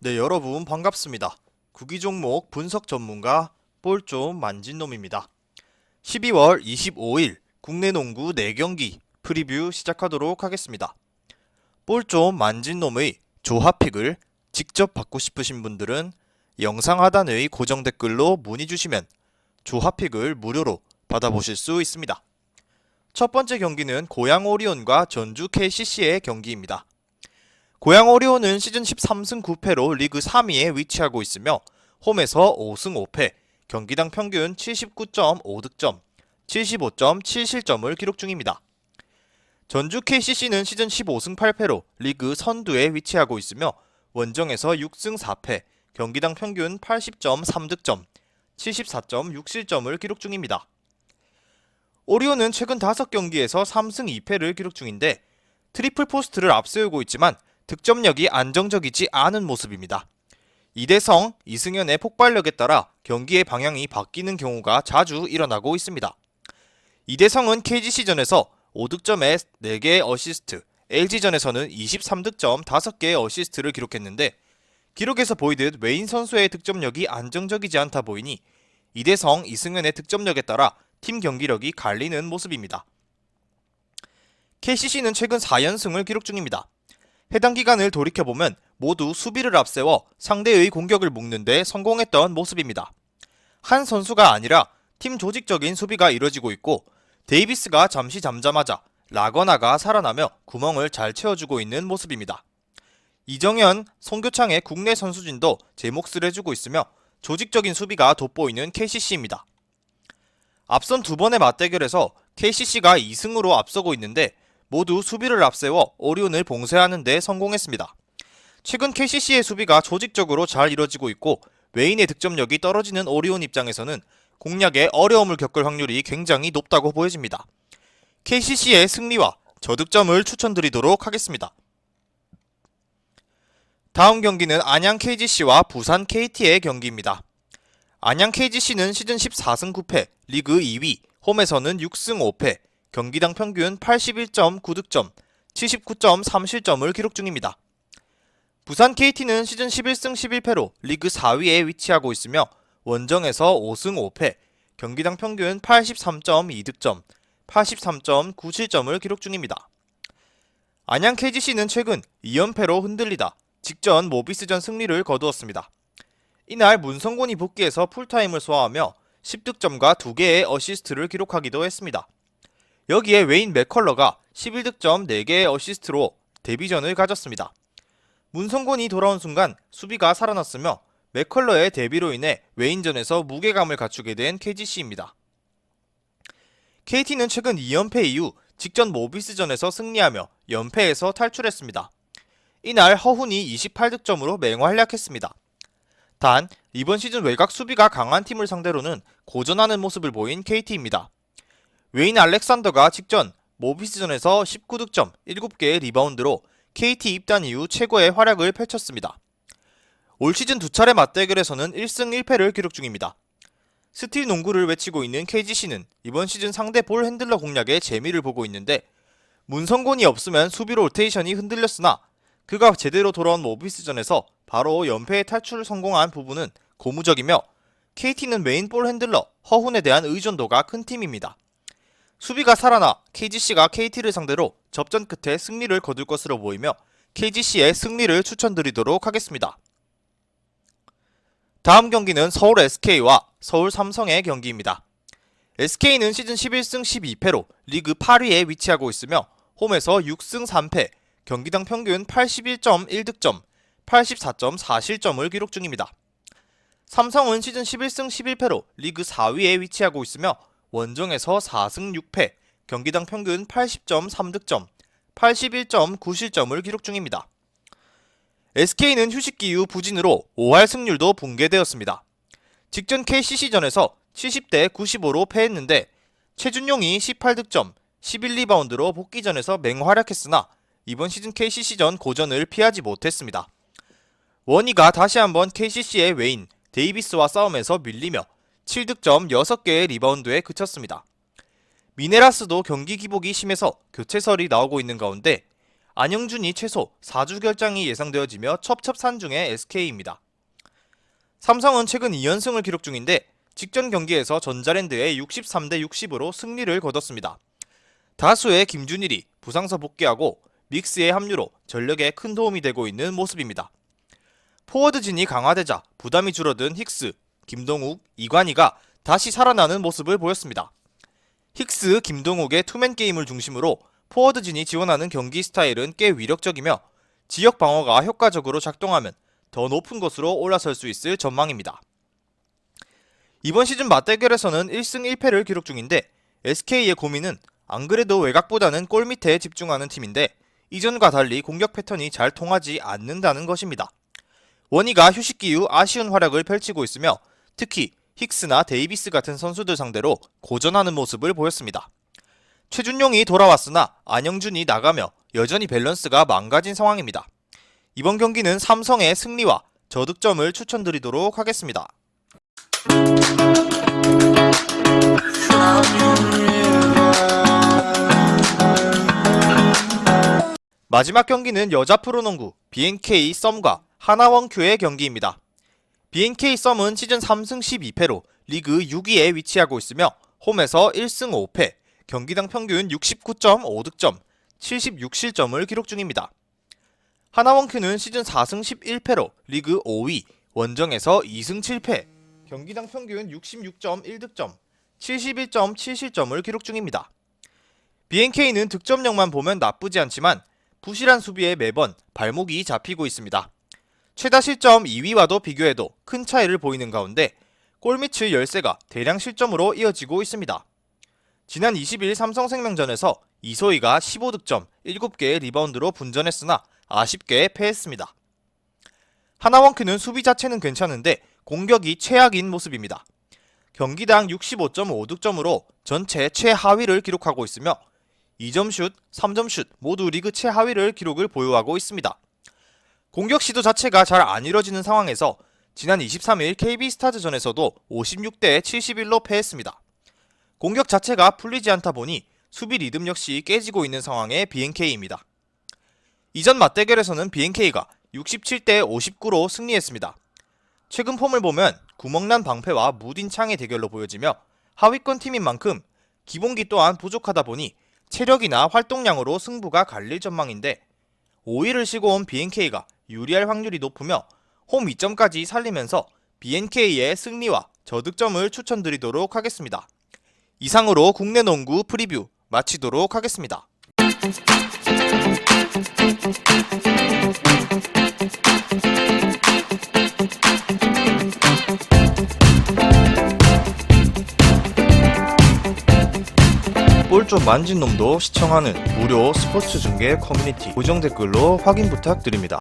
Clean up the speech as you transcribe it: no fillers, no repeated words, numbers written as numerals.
네, 여러분 반갑습니다. 구기 종목 분석 전문가 볼 좀 만진 놈입니다. 12월 25일 국내 농구 4경기 프리뷰 시작하도록 하겠습니다. 볼 좀 만진 놈의 조합픽을 직접 받고 싶으신 분들은 영상 하단의 고정 댓글로 문의 주시면 조합픽을 무료로 받아보실 수 있습니다. 첫 번째 경기는 고양 오리온과 전주 KCC의 경기입니다. 고양 오리온은 시즌 13승 9패로 리그 3위에 위치하고 있으며 홈에서 5승 5패, 경기당 평균 79.5득점, 75.7실점을 기록 중입니다. 전주 KCC는 시즌 15승 8패로 리그 선두에 위치하고 있으며 원정에서 6승 4패, 경기당 평균 80.3득점, 74.6실점을 기록 중입니다. 오리온은 최근 5경기에서 3승 2패를 기록 중인데 트리플 포스트를 앞세우고 있지만 득점력이 안정적이지 않은 모습입니다. 이대성, 이승현의 폭발력에 따라 경기의 방향이 바뀌는 경우가 자주 일어나고 있습니다. 이대성은 KGC전에서 5득점에 4개의 어시스트, LG전에서는 23득점 5개의 어시스트를 기록했는데 기록에서 보이듯 웨인 선수의 득점력이 안정적이지 않다 보이니 이대성, 이승현의 득점력에 따라 팀 경기력이 갈리는 모습입니다. KCC는 최근 4연승을 기록 중입니다. 해당 기간을 돌이켜보면 모두 수비를 앞세워 상대의 공격을 묶는 데 성공했던 모습입니다. 한 선수가 아니라 팀 조직적인 수비가 이뤄지고 있고 데이비스가 잠시 잠잠하자 라거나가 살아나며 구멍을 잘 채워주고 있는 모습입니다. 이정현, 송교창의 국내 선수진도 제 몫을 해주고 있으며 조직적인 수비가 돋보이는 KCC입니다. 앞선 두 번의 맞대결에서 KCC가 2승으로 앞서고 있는데 모두 수비를 앞세워 오리온을 봉쇄하는 데 성공했습니다. 최근 KCC의 수비가 조직적으로 잘 이뤄지고 있고 웨인의 득점력이 떨어지는 오리온 입장에서는 공략에 어려움을 겪을 확률이 굉장히 높다고 보여집니다. KCC의 승리와 저득점을 추천드리도록 하겠습니다. 다음 경기는 안양 KGC와 부산 KT의 경기입니다. 안양 KGC는 시즌 14승 9패, 리그 2위, 홈에서는 6승 5패, 경기당 평균 81.9득점, 79.3실점을 기록 중입니다. 부산 KT는 시즌 11승 11패로 리그 4위에 위치하고 있으며 원정에서 5승 5패, 경기당 평균 83.2득점, 83.9실점을 기록 중입니다. 안양 KGC는 최근 2연패로 흔들리다 직전 모비스전 승리를 거두었습니다. 이날 문성곤이 복귀해서 풀타임을 소화하며 10득점과 2개의 어시스트를 기록하기도 했습니다. 여기에 웨인 맥컬러가 11득점 4개의 어시스트로 데뷔전을 가졌습니다. 문성곤이 돌아온 순간 수비가 살아났으며 맥컬러의 데뷔로 인해 웨인전에서 무게감을 갖추게 된 KGC입니다. KT는 최근 2연패 이후 직전 모비스전에서 승리하며 연패에서 탈출했습니다. 이날 허훈이 28득점으로 맹활약했습니다. 단 이번 시즌 외곽 수비가 강한 팀을 상대로는 고전하는 모습을 보인 KT입니다. 웨인 알렉산더가 직전 모비스전에서 19득점 7개의 리바운드로 KT 입단 이후 최고의 활약을 펼쳤습니다. 올 시즌 2차례 맞대결에서는 1승 1패를 기록 중입니다. 스틸 농구를 외치고 있는 KGC는 이번 시즌 상대 볼 핸들러 공략에 재미를 보고 있는데 문성곤이 없으면 수비 로테이션이 흔들렸으나 그가 제대로 돌아온 모비스전에서 바로 연패에 탈출을 성공한 부분은 고무적이며 KT는 메인 볼 핸들러 허훈에 대한 의존도가 큰 팀입니다. 수비가 살아나 KGC가 KT를 상대로 접전 끝에 승리를 거둘 것으로 보이며 KGC의 승리를 추천드리도록 하겠습니다. 다음 경기는 서울 SK와 서울 삼성의 경기입니다. SK는 시즌 11승 12패로 리그 8위에 위치하고 있으며 홈에서 6승 3패, 경기당 평균 81.1득점, 84.4실점을 기록 중입니다. 삼성은 시즌 11승 11패로 리그 4위에 위치하고 있으며 원정에서 4승 6패, 경기당 평균 80.3득점, 81.9실점을 기록 중입니다. SK는 휴식기 이후 부진으로 5할 승률도 붕괴되었습니다. 직전 KCC전에서 70대 95로 패했는데 최준용이 18득점, 11리바운드로 복귀전에서 맹활약했으나 이번 시즌 KCC전 고전을 피하지 못했습니다. 원희가 다시 한번 KCC의 웨인, 데이비스와 싸움에서 밀리며 7득점 6개의 리바운드에 그쳤습니다. 미네라스도 경기 기복이 심해서 교체설이 나오고 있는 가운데 안영준이 최소 4주 결장이 예상되어지며 첩첩산중의 SK입니다. 삼성은 최근 2연승을 기록 중인데 직전 경기에서 전자랜드에 63대 60으로 승리를 거뒀습니다. 다수의 김준일이 부상서 복귀하고 믹스의 합류로 전력에 큰 도움이 되고 있는 모습입니다. 포워드진이 강화되자 부담이 줄어든 힉스, 김동욱, 이관희가 다시 살아나는 모습을 보였습니다. 힉스, 김동욱의 투맨 게임을 중심으로 포워드진이 지원하는 경기 스타일은 꽤 위력적이며 지역 방어가 효과적으로 작동하면 더 높은 곳으로 올라설 수 있을 전망입니다. 이번 시즌 맞대결에서는 1승 1패를 기록 중인데 SK의 고민은 안 그래도 외곽보다는 골 밑에 집중하는 팀인데 이전과 달리 공격 패턴이 잘 통하지 않는다는 것입니다. 원희가 휴식기 이후 아쉬운 활약을 펼치고 있으며 특히 힉스나 데이비스 같은 선수들 상대로 고전하는 모습을 보였습니다. 최준용이 돌아왔으나 안영준이 나가며 여전히 밸런스가 망가진 상황입니다. 이번 경기는 삼성의 승리와 저득점을 추천드리도록 하겠습니다. 마지막 경기는 여자 프로농구 BNK 썸과 하나원큐의 경기입니다. BNK 썸은 시즌 3승 12패로 리그 6위에 위치하고 있으며 홈에서 1승 5패, 경기당 평균 69.5득점, 76실점을 기록 중입니다. 하나원큐는 시즌 4승 11패로 리그 5위, 원정에서 2승 7패, 경기당 평균 66.1득점, 71.7실점을 기록 중입니다. BNK는 득점력만 보면 나쁘지 않지만 부실한 수비에 매번 발목이 잡히고 있습니다. 최다 실점 2위와도 비교해도 큰 차이를 보이는 가운데 골밑의 열세가 대량 실점으로 이어지고 있습니다. 지난 20일 삼성생명전에서 이소희가 15득점, 7개의 리바운드로 분전했으나 아쉽게 패했습니다. 하나원큐는 수비 자체는 괜찮은데 공격이 최악인 모습입니다. 경기당 65.5득점으로 전체 최하위를 기록하고 있으며 2점슛, 3점슛 모두 리그 최하위를 기록을 보유하고 있습니다. 공격 시도 자체가 잘 안 이뤄지는 상황에서 지난 23일 KB스타즈전에서도 56대 71로 패했습니다. 공격 자체가 풀리지 않다 보니 수비 리듬 역시 깨지고 있는 상황의 BNK입니다. 이전 맞대결에서는 BNK가 67대 59로 승리했습니다. 최근 폼을 보면 구멍난 방패와 무딘 창의 대결로 보여지며 하위권 팀인 만큼 기본기 또한 부족하다 보니 체력이나 활동량으로 승부가 갈릴 전망인데 5위를 쉬고 온 BNK가 유리할 확률이 높으며 홈 2점까지 살리면서 BNK의 승리와 저득점을 추천드리도록 하겠습니다. 이상으로 국내 농구 프리뷰 마치도록 하겠습니다. 볼 좀 만진 놈도 시청하는 무료 스포츠 중계 커뮤니티 고정 댓글로 확인 부탁드립니다.